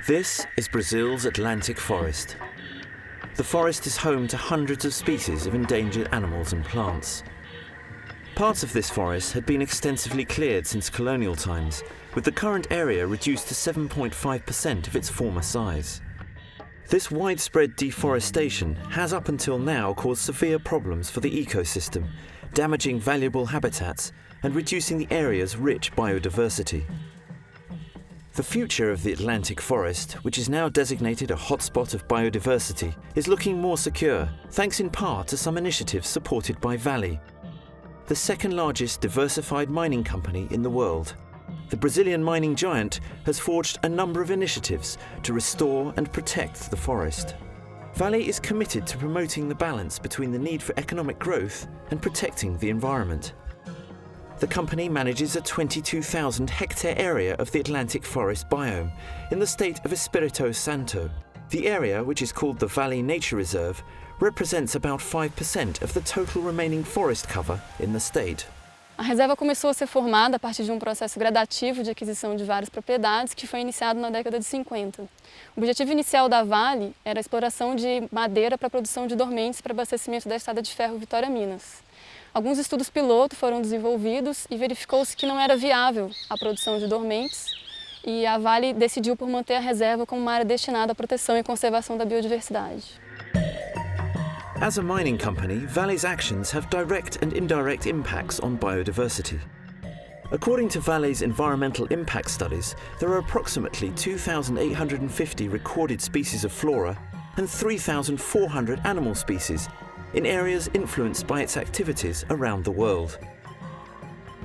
This is Brazil's Atlantic forest. The forest is home to hundreds of species of endangered animals and plants. Parts of this forest had been extensively cleared since colonial times, with the current area reduced to 7.5% of its former size. This widespread deforestation has up until now caused severe problems for the ecosystem, damaging valuable habitats and reducing the area's rich biodiversity. The future of the Atlantic forest, which is now designated a hotspot of biodiversity, is looking more secure, thanks in part to some initiatives supported by Vale, the second largest diversified mining company in the world. The Brazilian mining giant has forged a number of initiatives to restore and protect the forest. Vale is committed to promoting the balance between the need for economic growth and protecting the environment. The company manages a 22,000-hectare area of the Atlantic forest biome in the state of Espírito Santo. The area, which is called the Vale Nature Reserve, represents about 5% of the total remaining forest cover in the state. A reserva começou a ser formada a partir de um processo gradativo de aquisição de várias propriedades que foi iniciado na década de 50. O objetivo inicial da Vale era a exploração de madeira para a produção de dormentes para abastecimento da estrada de ferro Vitória-Minas. Alguns estudos piloto foram desenvolvidos e verificou-se que não era viável a produção de dormentes e a Vale decidiu por manter a reserva como uma área destinada à proteção e conservação da biodiversidade. As a mining company, Vale's actions have direct and indirect impacts on biodiversity. According to Vale's environmental impact studies, there are approximately 2,850 recorded species of flora and 3,400 animal species in areas influenced by its activities around the world.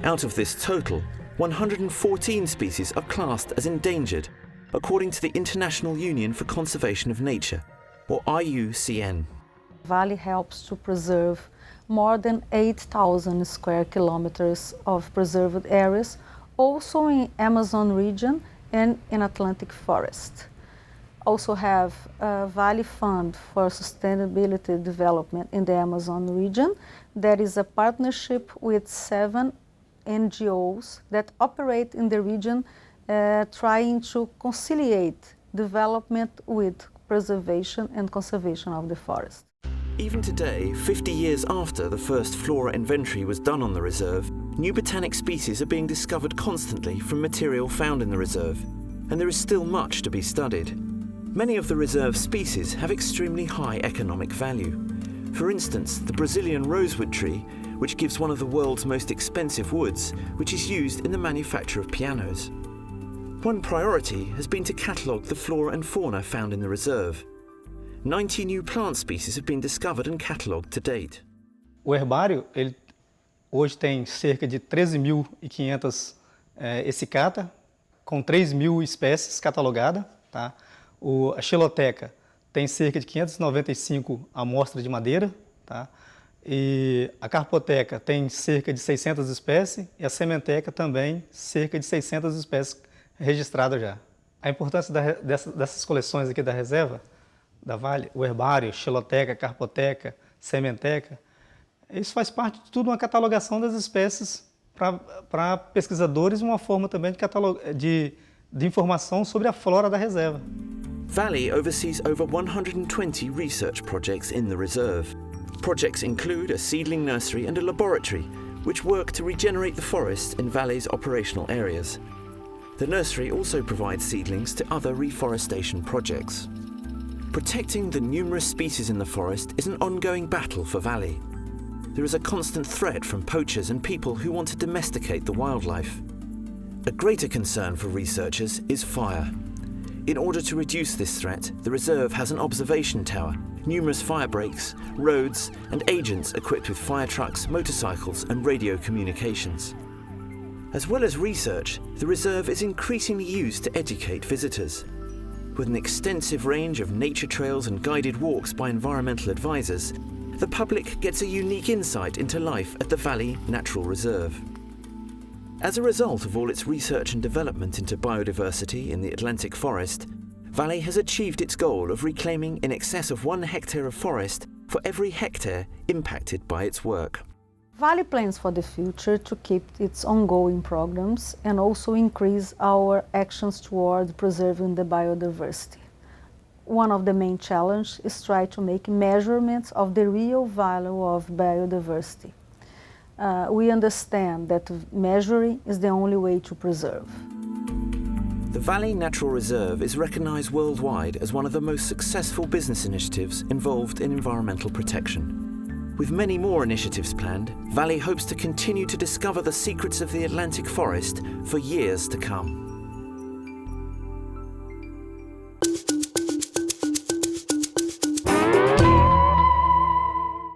Out of this total, 114 species are classed as endangered, according to the International Union for Conservation of Nature, or IUCN. Vale helps to preserve more than 8,000 square kilometers of preserved areas, also in Amazon region and in Atlantic forest. Also have a Vale Fund for Sustainability Development in the Amazon region. That is a partnership with 7 NGOs that operate in the region, trying to conciliate development with preservation and conservation of the forest. Even today, 50 years after the first flora inventory was done on the reserve, new botanic species are being discovered constantly from material found in the reserve, and there is still much to be studied. Many of the reserve species have extremely high economic value. For instance, the Brazilian rosewood tree, which gives one of the world's most expensive woods, which is used in the manufacture of pianos. One priority has been to catalogue the flora and fauna found in the reserve. 90 new plant species have been discovered and catalogued to date. O herbário, ele hoje tem cerca de 13.500 ecicata, com 3.000 espécies catalogadas. Tá? A xiloteca tem cerca de 595 amostras de madeira. Tá? E a carpoteca tem cerca de 600 espécies e a sementeca também cerca de 600 espécies registradas já. A importância dessas coleções aqui da reserva, da Vale, o herbário, xiloteca, carpoteca, sementeca, isso faz parte de tudo uma catalogação das espécies para pesquisadores e uma forma também de informação sobre a flora da reserva. Vale oversees over 120 research projects in the reserve. Projects include a seedling nursery and a laboratory, which work to regenerate the forest in Vale's operational areas. The nursery also provides seedlings to other reforestation projects. Protecting the numerous species in the forest is an ongoing battle for Vale. There is a constant threat from poachers and people who want to domesticate the wildlife. A greater concern for researchers is fire. In order to reduce this threat, the reserve has an observation tower, numerous fire breaks, roads, and agents equipped with fire trucks, motorcycles, and radio communications. As well as research, the reserve is increasingly used to educate visitors. With an extensive range of nature trails and guided walks by environmental advisors, the public gets a unique insight into life at the Vale Natural Reserve. As a result of all its research and development into biodiversity in the Atlantic forest, Vale has achieved its goal of reclaiming in excess of 1 hectare of forest for every hectare impacted by its work. Vale plans for the future to keep its ongoing programs and also increase our actions toward preserving the biodiversity. One of the main challenges is try to make measurements of the real value of biodiversity. We understand that measuring is the only way to preserve. The Vale Natural Reserve is recognised worldwide as one of the most successful business initiatives involved in environmental protection. With many more initiatives planned, Vale hopes to continue to discover the secrets of the Atlantic forest for years to come.